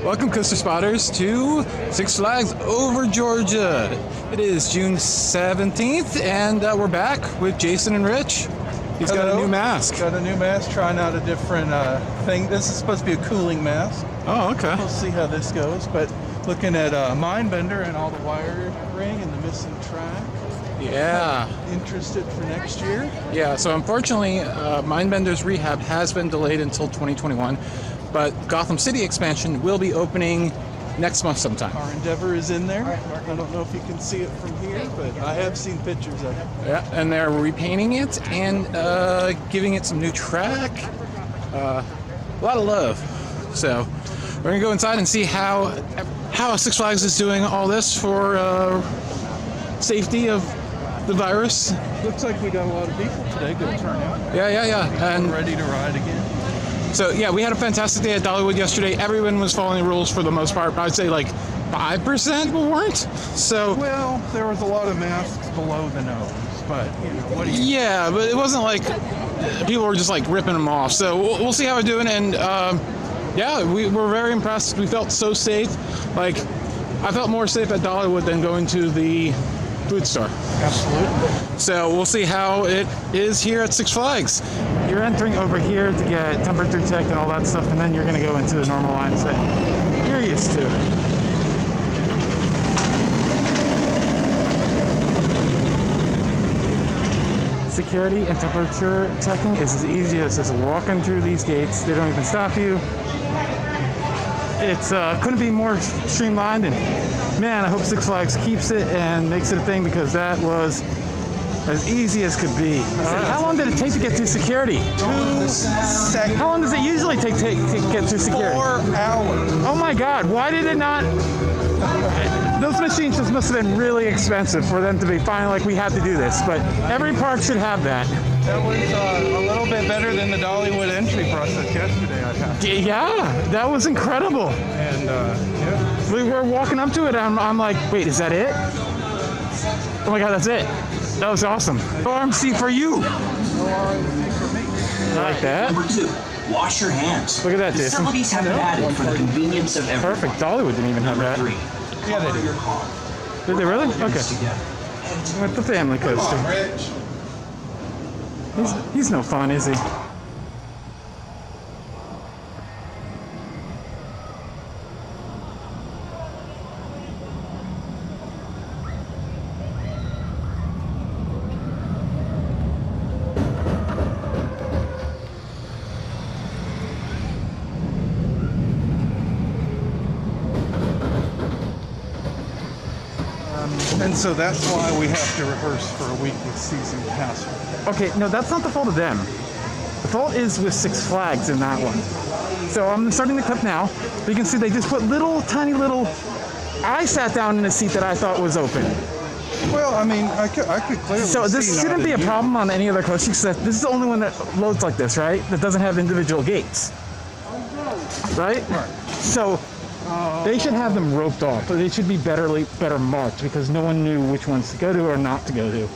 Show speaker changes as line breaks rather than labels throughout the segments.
Welcome, Coaster Spotters, to Six Flags Over Georgia. It is June 17th, and we're back with Jason and Rich. He's got a new mask.
Got a new mask, trying out a different thing. This is supposed to be a cooling mask.
Oh, okay.
We'll see how this goes, but looking at Mindbender and all the wiring and the missing track.
Yeah.
Interested for next year?
Yeah, so unfortunately, Mindbender's rehab has been delayed until 2021, but Gotham City expansion will be opening next month sometime.
Our Endeavor is in there. I don't know if you can see it from here, but I have seen pictures of it.
Yeah, and they're repainting it and giving it some new track. A lot of love. So we're gonna go inside and see how Six Flags is doing all this for safety of the virus.
Looks like we got a lot of people today. Good turnout.
Yeah. And
ready to ride again.
So yeah, we had a fantastic day at Dollywood yesterday. Everyone was following the rules for the most part. I'd say like 5% weren't. So
well, there was a lot of masks below the nose, but you know what do you?
Yeah, but it wasn't like people were just like ripping them off. So we'll see how we're doing. And yeah, we were very impressed. We felt so safe. Like I felt more safe at Dollywood than going to the food store.
Absolutely.
So we'll see how it is here at Six Flags. You're entering over here to get temperature checked and all that stuff, and then you're going to go into the normal lines that you're used to. Security and temperature checking is as easy as just walking through these gates. They don't even stop you. It's couldn't be more streamlined, and man, I hope Six Flags keeps it and makes it a thing, because that was as easy as could be. How long did it take to get through security?
2 seconds.
How long does it usually take to get through security?
4 hours.
Oh my God, why did it not? Those machines just must have been really expensive for them to be fine, like we had to do this, but every park should have that.
That was a little bit better than the Dollywood entry process yesterday, I thought.
Yeah, that was incredible.
And yeah.
We were walking up to it, and I'm like, wait, is that it? Oh my God, that's it. That was awesome. RMC for you.
No RMC for me.
I like that.
Number 2, wash your hands.
Look at that, Jason.
Facilities have been added for the convenience of everyone.
Perfect. Dollywood didn't even have that.
3,
Yeah, they did.
your car.
Did they really? Okay.
Together.
With the family coaster.
Rich.
He's no fun, is he?
And so that's why we have to rehearse for a week with season pass holders.
Okay, no, that's not the fault of them. The fault is with Six Flags in that one. So I'm starting the clip now. But you can see they just put tiny little... I sat down in a seat that I thought was open.
Well, I mean, I could clearly
So this
see
shouldn't be a problem on any other coaster, because this is the only one that loads like this, right? That doesn't have individual gates. Right? So they should have them roped off, but they should be better marked, because no one knew which ones to go to or not to go to.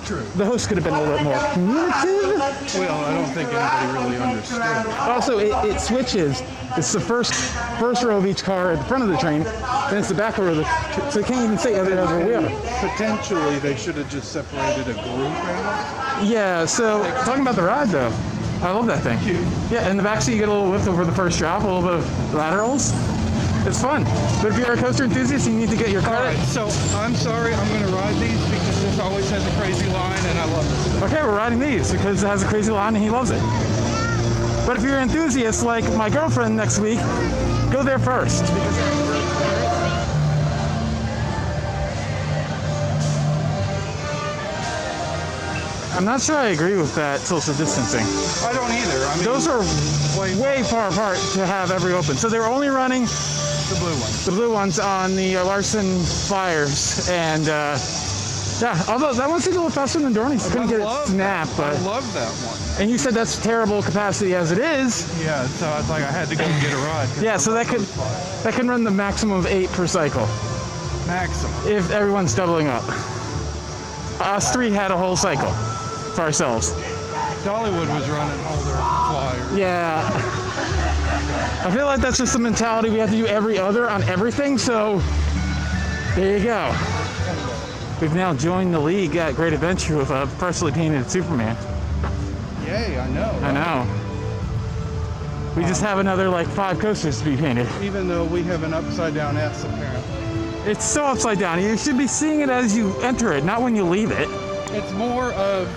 True.
The host could have been a little bit more communicative.
Well, I don't think anybody really understood.
Also, it switches. It's the first row of each car at the front of the train, then it's the back row of the so you can't even say other than where we are.
Potentially, they should have just separated a group out.
Yeah, so talking about the ride though, I love that thing. Yeah, in the back seat you get a little lift over the first drop, a little bit of laterals. It's fun. But if you're a coaster enthusiast, you need to get your credit.
All right, so I'm sorry, I'm going to ride these because this always has a crazy line and I love this.
Okay, we're riding these because it has a crazy line and he loves it. But if you're an enthusiast like my girlfriend next week, go there first. I'm not sure I agree with that social distancing.
I don't either. I mean,
those are way far apart to have every open. So they're only running
the blue ones.
The blue ones on the Larson Flyers, and yeah, although that one seemed a little faster than Dorney's. Couldn't get it snapped, but
I love that one.
And you said that's terrible capacity as it is.
Yeah, so it's like I had to go and get a ride.
Yeah, so that can run the maximum of 8 per cycle.
Maximum.
If everyone's doubling up. Us 3 had a whole cycle for ourselves.
Dollywood was running all their flyers.
Yeah. I feel like that's just the mentality we have to do every other on everything, so there you go. We've now joined the league at Great Adventure with a partially painted Superman.
Yay, I know.
I know. We just have another like 5 coasters to be painted.
Even though we have an upside down S apparently.
It's so upside down. You should be seeing it as you enter it, not when you leave it.
It's more of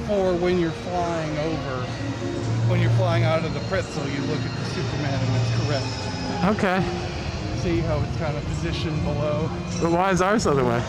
for when you're flying over. When you're flying out of the pretzel, you look at the Superman and it's correct.
Okay.
See how it's kind of positioned below.
But why is ours the other way?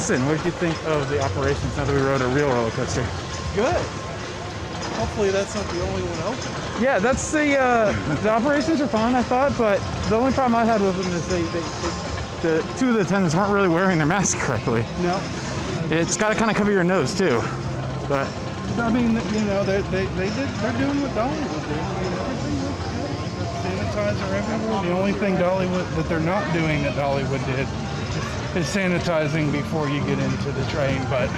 What did you think of the operations now that we rode a real roller coaster?
Good. Hopefully that's not the only one open.
Yeah, that's the operations are fine, I thought, but the only problem I had with them is the 2 of the attendants weren't really wearing their mask correctly.
No.
It's got to kind of cover your nose too, but
I mean, you know, they're doing what Dollywood did. I mean, everything looks good. Sanitizer everywhere. The only thing that they're not doing that Dollywood did is sanitizing before you get into the train, but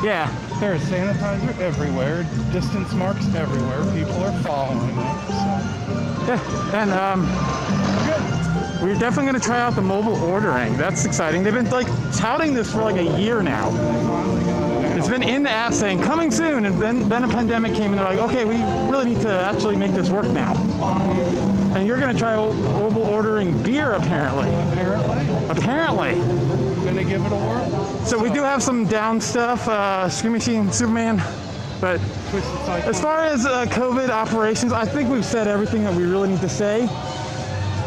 yeah,
there's sanitizer everywhere, distance marks everywhere. People are following it. So.
Yeah, and
Good.
we're definitely going to try out the mobile ordering. That's exciting. They've been like touting this for like a year now. It's been in the app saying coming soon, and then a pandemic came and they're like, okay, we really need to actually make this work now. And you're going to try mobile ordering beer apparently. Apparently.
Gonna give it a whirl.
So we do have some down stuff, Scream Machine, Superman, but as far as COVID operations, I think we've said everything that we really need to say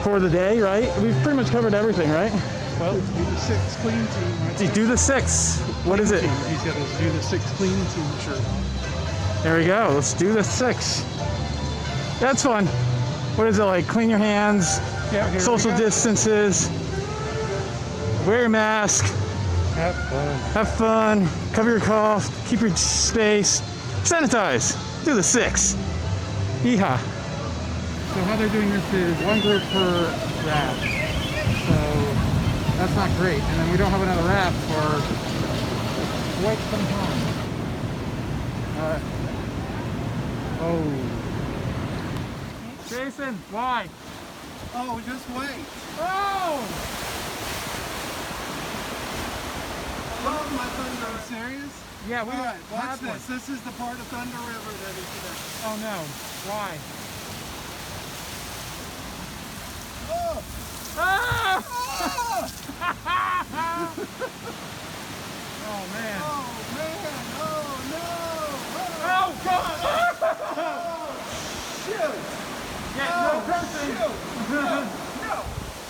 for the day, right? We've pretty much covered everything, right?
Well, let's do the 6 clean team. Right?
Do the 6. What is it?
He's got to do the 6 clean team shirt.
There we go. Let's do the 6. That's fun. What is it like? Clean your hands,
Yeah,
social distances, wear your mask, have fun, cover your cough, keep your space, sanitize, do the 6. Yeehaw. So how they're doing this is 1 group per wrap. So that's not great. And then we don't have another wrap for quite some time. Oh. Jason, why?
Oh, just wait.
Oh!
Love my Thunder. Are you serious?
Yeah, we
All right, watch
have one.
this. This is the part of Thunder River that is today.
Oh no, why?
Oh!
Ah!
Ah!
Oh man.
Oh man! Oh no!
Oh God!
Oh, shoot!
Yeah,
Oh,
no cursing.
shoot! No!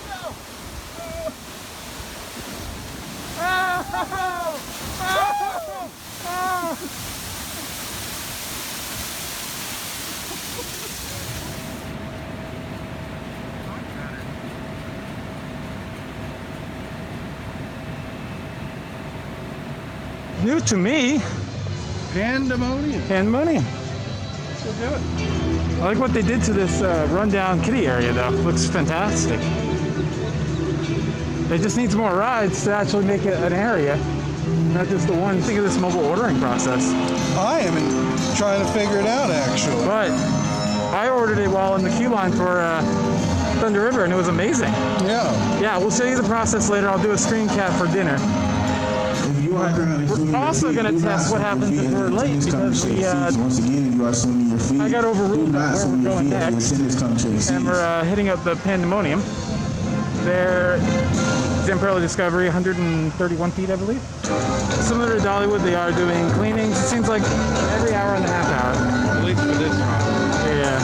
No!
Oh! Oh! Oh! New to me.
Pandemonium.
Pandemonium.
We'll do it.
I like what they did to this rundown kiddie area though. Looks fantastic. It just needs more rides to actually make it an area, not just the one. Think of this mobile ordering process.
I am trying to figure it out actually.
But I ordered it while in the queue line for Thunder River, and it was amazing.
Yeah.
Yeah, we'll show you the process later. I'll do a screen cap for dinner. We're also going to test what happens if we're late because I got overruled on where we're going next, and we're hitting up the Pandemonium. There Zamperla Discovery, 131 feet, I believe. Similar to Dollywood, they are doing cleanings. It seems like every hour and a half hour.
At least for this one.
Yeah.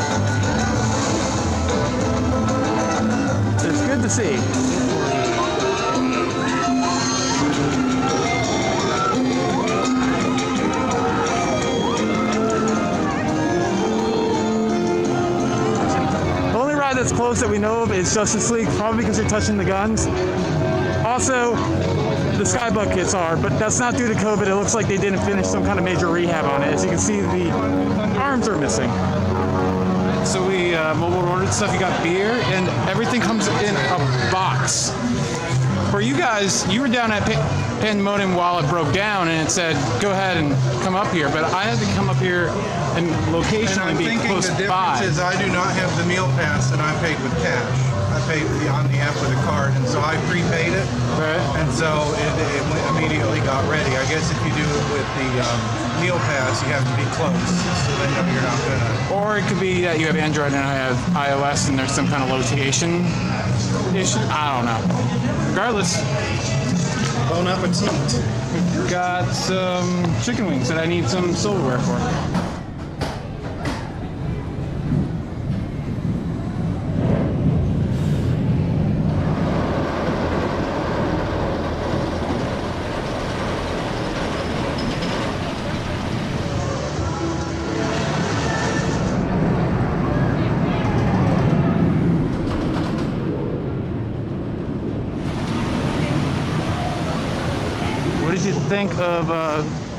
It's good to see. The only ride that's close that we know of is Justice League, probably because they're touching the guns. Also, the sky buckets are, but that's not due to COVID. It looks like they didn't finish some kind of major rehab on it. As you can see, the arms are missing. So we mobile ordered stuff. You got beer, and everything comes in a box. For you guys, you were down at Pandemonium while it broke down, and it said, go ahead and come up here. But I had to come up here and locationally be close
the
by.
difference is I do not have the meal pass, and I paid with cash. I paid on the app with a card, and so I prepaid it.
Right.
And so it immediately got ready. I guess if you do it with the meal pass, you have to be close, so they know you're not gonna.
Or it could be that you have Android and I have iOS, and there's some kind of location issue. I don't know. Regardless,
Bon appetit.
we've got some chicken wings that I need some silverware for. What did you think of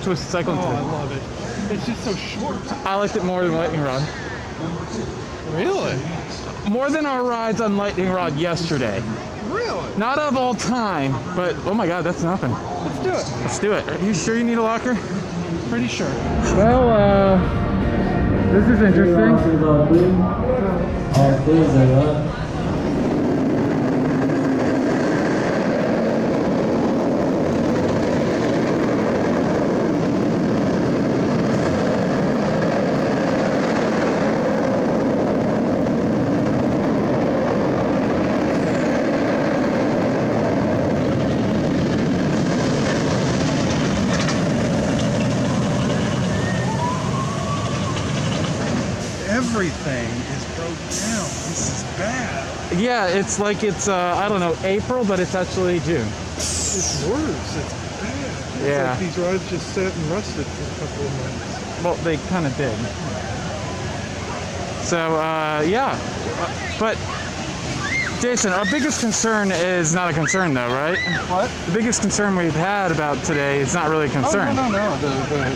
Twisted Cyclone
Oh, I
today?
love it. It's just so short.
I liked it more than Lightning Rod.
Really?
More than our rides on Lightning Rod yesterday.
Really?
Not of all time, but oh my god, that's nothing.
Let's do it.
Let's do it. Are you sure you need a locker?
Pretty sure.
Well, this is interesting.
Everything is broke down. This is bad.
Yeah, it's like it's, I don't know, April, but it's actually June.
It's worse. It's bad. It's
Yeah.
like these rides just sat and rusted for a couple of months.
Well, they kind of did. So, yeah. But, Jason, our biggest concern is not a concern, though, right?
What?
The biggest concern we've had about today is not really a concern.
Oh, no.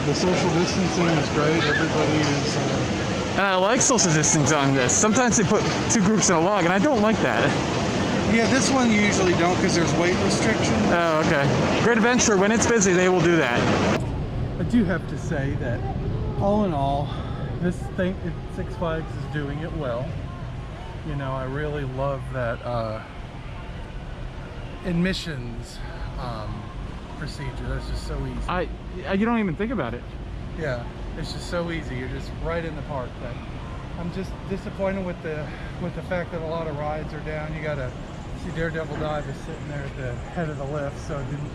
The social distancing is great. Everybody is...
And I like social distancing on this. Sometimes they put two groups in a log, and I don't like that.
Yeah, this one you usually don't because there's weight restriction.
Oh, okay. Great Adventure, when it's busy, they will do that.
I do have to say that, all in all, this thing, Six Flags is doing it well. You know, I really love that admissions procedure. That's just so easy.
You don't even think about it.
Yeah, it's just so easy. You're just right in the park. But I'm just disappointed with the fact that a lot of rides are down. You gotta see Daredevil Dive is sitting there at the head of the lift, so it didn't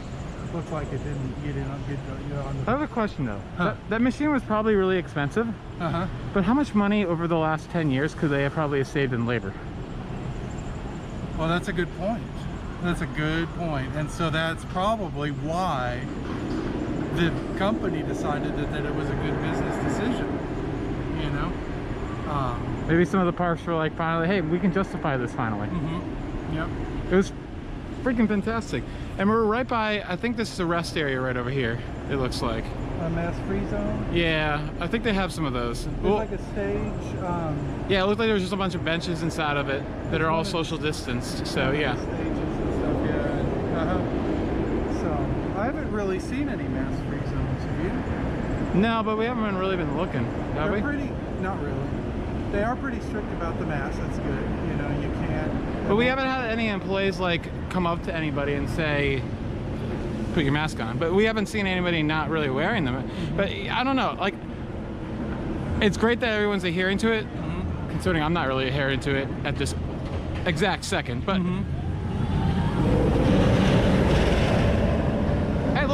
look like it didn't get in on the.
I have a question though.
Huh.
That machine was probably really expensive, but how much money over the last 10 years could they have probably saved in labor?
Well, that's a good point. That's a good point. And so that's probably why the company decided that it was a good business decision, you know?
Maybe some of the parks were like, finally, hey, we can justify this finally.
Yep.
It was freaking fantastic. And we're right by, I think this is a rest area right over here, it looks like.
A mass-free zone?
Yeah, I think they have some of those.
There's
Well,
like a stage.
yeah, it looked like there was just a bunch of benches inside of it that are all social distanced, so yeah.
Stages and stuff, yeah. So, I haven't really seen any mass-free zones, have you?
No, but we haven't really been looking, have
They're
we?
pretty, not really. They are pretty strict about the mask, that's good. You know, you can't.
But we haven't had any employees like come up to anybody and say, put your mask on. But we haven't seen anybody not really wearing them. But I don't know, like, it's great that everyone's adhering to it, considering I'm not really adhering to it at this exact second. But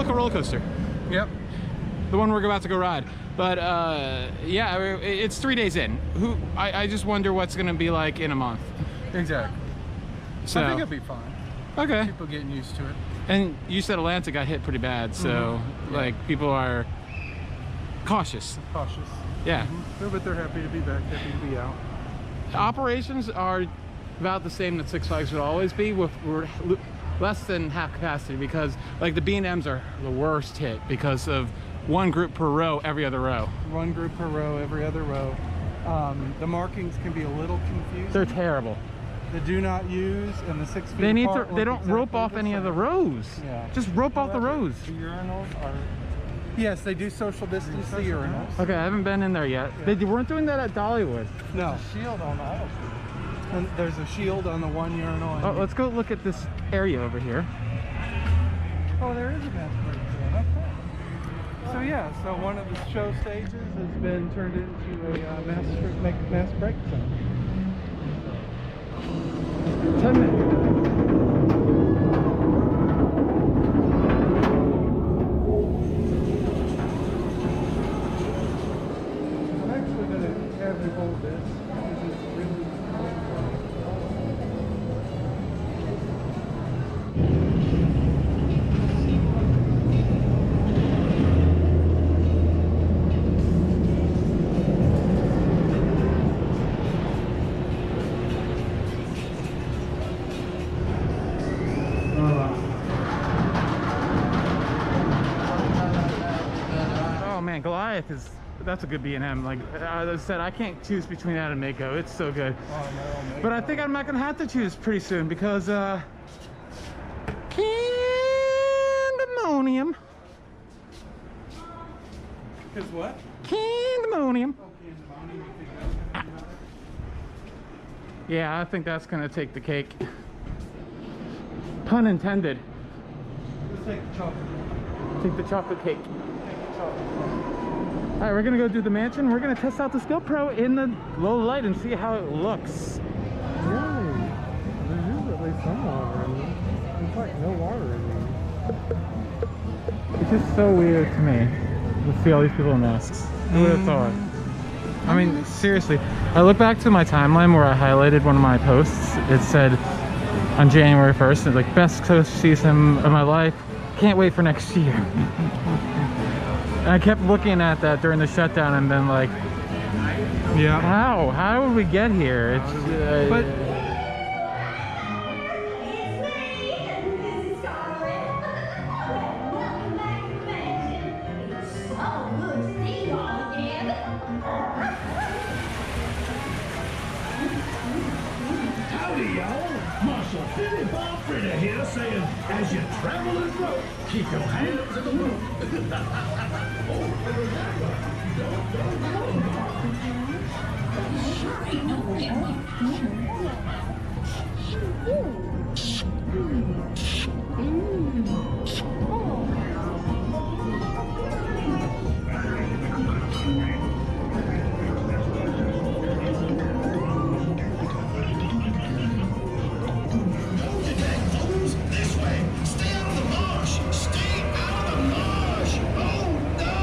local roller coaster.
Yep.
The one we're about to go ride. But yeah, it's 3 days in. I just wonder what's gonna be like in a month.
Exactly.
So
I think it'll be fine.
okay.
People getting used to it.
And you said Atlanta got hit pretty bad, so like people are cautious.
Cautious.
Yeah.
But they're happy to be back, happy to be out.
Operations are about the same that Six Flags would always be, with less than half capacity, because like the B&Ms are the worst hit because of one group per row, every other row.
One group per row, every other row. The markings can be a little confusing.
They're terrible.
The do not use and the 6 feet
They need
apart
to.
look
They don't rope
exactly
off
the
any of the
same.
rows.
Yeah.
Just rope off the rows.
The urinals are. Yes, they do social distance the urinals.
Okay, I haven't been in there yet.
Yeah.
They weren't doing that at Dollywood.
No. Shield on all. And there's a shield on the one urinal. And
Oh, let's go look at this area over here.
Oh, there is a mass break zone. Okay. So yeah, so one of the show stages has been turned into a mass break zone.
10 minutes.
I'm actually going to have you hold this. This is really
Oh man, Goliath that's a good B&M. Like as I said, I can't choose between that and Mako. It's so good.
Oh, no,
But I think I'm not gonna have to choose pretty soon because Pandemonium.
Because what?
Pandemonium. Yeah, I think that's gonna take the cake. Pun intended.
Let's take the chocolate.
Take the chocolate cake.
Take the chocolate.
All right, we're gonna go do the mansion. We're gonna test out the GoPro in the low light and see how it looks.
Really? There is at least some water in there. There's like no water in there.
It's just so weird to me to see all these people in masks. Who would have thought? I mean, seriously. I look back to my timeline where I highlighted one of my posts. It said on January 1st, it's like best coast season of my life. Can't wait for next year. And I kept looking at that during the shutdown and been like,
Yeah.
how did we get here? It's
But
Howdy, y'all. Marshal Philip Alfreda here saying, as you travel this road, keep your hands in the road. This way. Stay out of the marsh. Stay out of the marsh. Oh, no.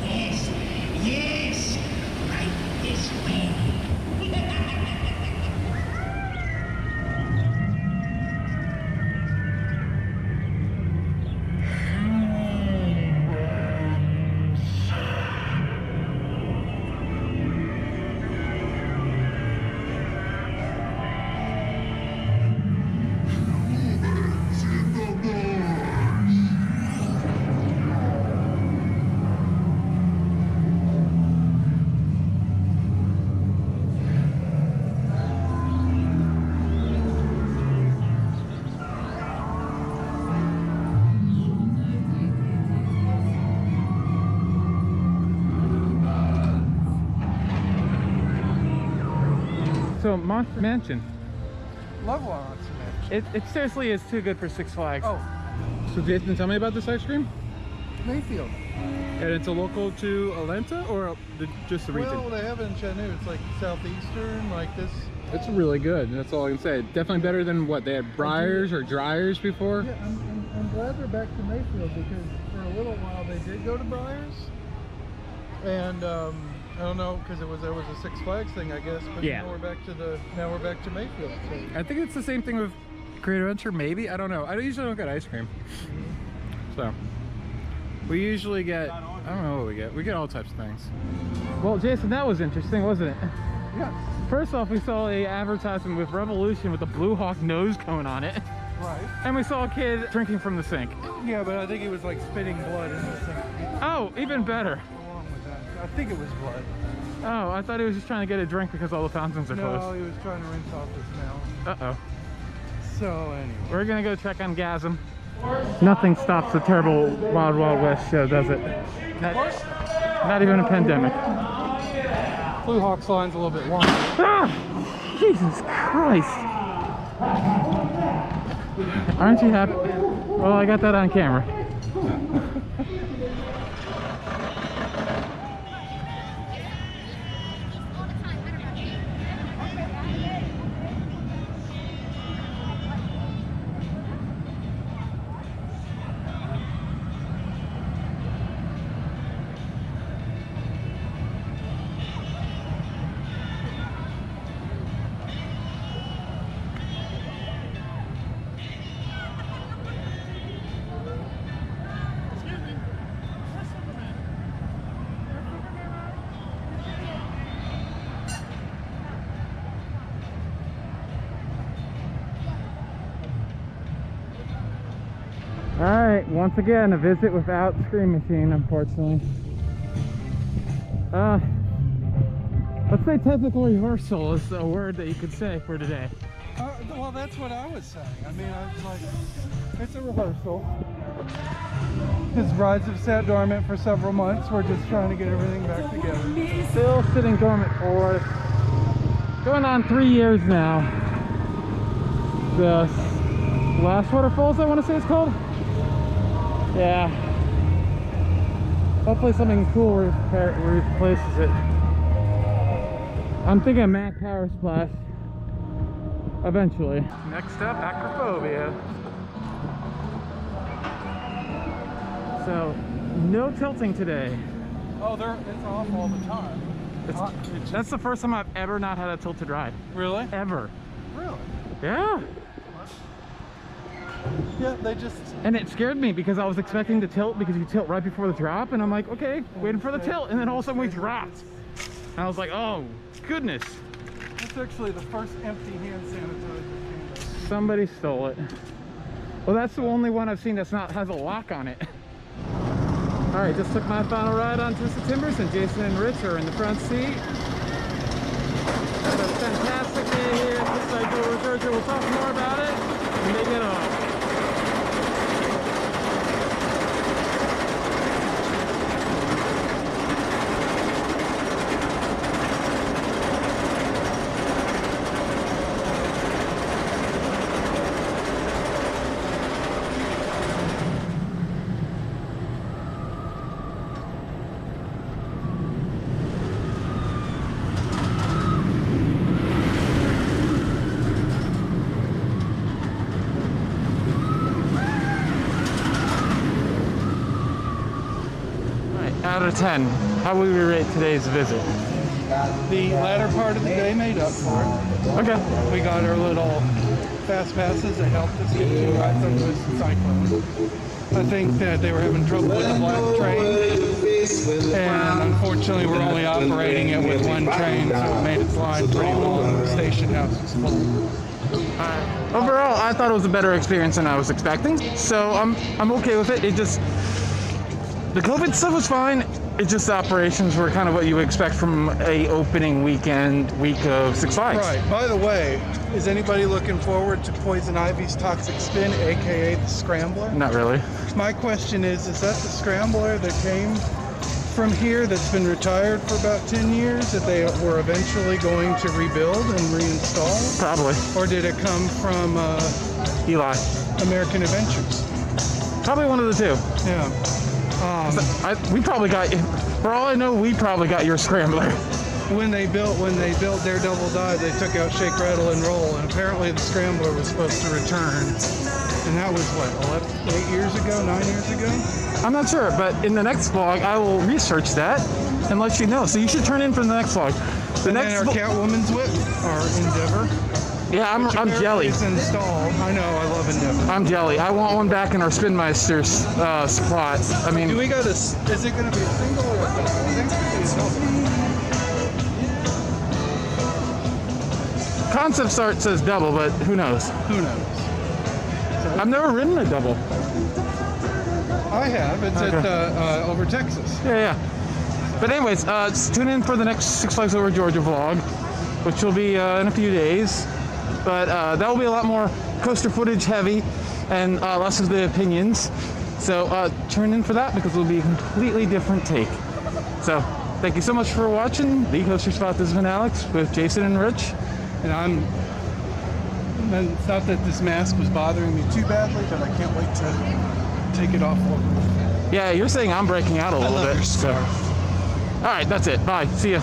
Yes. Yes. Right this way.
so Monster Mansion.
love Lawrence Mansion.
It seriously is too good for Six Flags.
Oh,
So Jason, tell me about this ice cream.
Mayfield.
And it's a local to Atlanta or just the region?
Well, they have it in Chattanooga. It's like southeastern, like this
It's really good. That's all I can say. Definitely better than what they had Briars or Dryers before.
Yeah, I'm glad they're back to Mayfield because for a little while they did go to Briars, and I don't know because there was a Six Flags thing, I guess. But
Yeah.
now we're back to Mayfield. So.
I think it's the same thing with Great Adventure, maybe. I don't know. I usually don't get ice cream. So we usually get, I don't know what we get. We get all types of things. Well, Jason, that was interesting, wasn't it?
Yeah.
First off, we saw a advertisement with Revolution with the Blue Hawk nose cone on it.
Right.
And we saw a kid drinking from the sink.
Yeah, but I think he was like spitting blood in the sink.
Oh, even better.
Along with that, I think it was blood.
Oh, I thought he was just trying to get a drink because all the fountains are
No,
closed.
he was trying to rinse off his mouth.
Uh-oh.
So anyway.
We're gonna go check on Gasm. Nothing stops the terrible Wild Wild West show, does it? Not even a pandemic.
Blue Hawk's line's a little bit longer.
Ah! Jesus Christ! Aren't you happy? Well, I got that on camera. Alright, once again, a visit without Scream Machine, unfortunately. Let's say technical rehearsal is a word that you could say for today.
Well, that's what I was saying. I mean, I was like, it's a rehearsal. His rides have sat dormant for several months. We're just trying to get everything back together.
Still sitting dormant for going on 3 years now. The last waterfalls, I want to say it's called. Yeah. Hopefully something cool replaces it. I'm thinking Mac Power Splash. Eventually. Next up, Acrophobia. So, no tilting today.
Oh, it's off all the time.
That's the first time I've ever not had a tilted ride.
Really?
Ever.
Really?
Yeah.
Yeah, they just...
And it scared me because I was expecting to tilt because you tilt right before the drop, and I'm like, okay, waiting for the tilt, and then all of a sudden we dropped. And I was like, oh, goodness.
That's actually the first empty hand sanitizer.
Somebody stole it. Well, that's the only one I've seen that's not has a lock on it. All right, just took my final ride on Twisted Timbers, and Jason and Rich are in the front seat. Had a fantastic day here at the Cyclone Scorcher. We'll talk more about it when they get off. Out of 10, how would we rate today's visit?
The latter part of the day made up for it.
Okay.
We got our little fast passes that helped us get 2 rides on the Cyclone. I think that they were having trouble with the black train, and unfortunately we're only operating it with 1 train, so it made its line pretty long. The station house was full.
Overall, I thought it was a better experience than I was expecting, so I'm okay with it. It just, the COVID stuff was fine. It's just the operations were kind of what you would expect from a opening week of Six Flags.
Right. By the way, is anybody looking forward to Poison Ivy's Toxic Spin, aka the Scrambler?
Not really.
My question is that the Scrambler that came from here that's been retired for about 10 years that they were eventually going to rebuild and reinstall?
Probably.
Or did it come from
Eli.
American Adventures?
Probably one of the two.
Yeah.
We probably got, for all I know, we probably got your Scrambler.
when they built Daredevil Dive, they took out Shake, Rattle, and Roll, and apparently the Scrambler was supposed to return. And that was what, 8 years ago, 9 years ago?
I'm not sure, but in the next vlog, I will research that and let you know. So you should turn in for the next vlog. The
And
next
then our Catwoman's Whip, our Endeavor.
yeah, I'm jelly.
It's installed. I know, I love Endeavor.
I'm jelly. I want one back in our Spin Meister's spot. I mean,
Do we got is it going to be a single or a double? I think it's going to be a double.
concept art says double, but who knows?
Who knows?
I've never ridden a double.
I have. It's at over Texas.
Yeah. But anyways, just tune in for the next Six Flags Over Georgia vlog, which will be in a few days. But that will be a lot more coaster footage heavy and less of the opinions. So tune in for that because it will be a completely different take. So thank you so much for watching. The Coaster Spot. This has been Alex with Jason and Rich.
And it's not that this mask was bothering me too badly, but I can't wait to take it off a little bit.
Yeah, you're saying I'm breaking out a little bit.
Your scarf.
All right, that's it. Bye. See ya.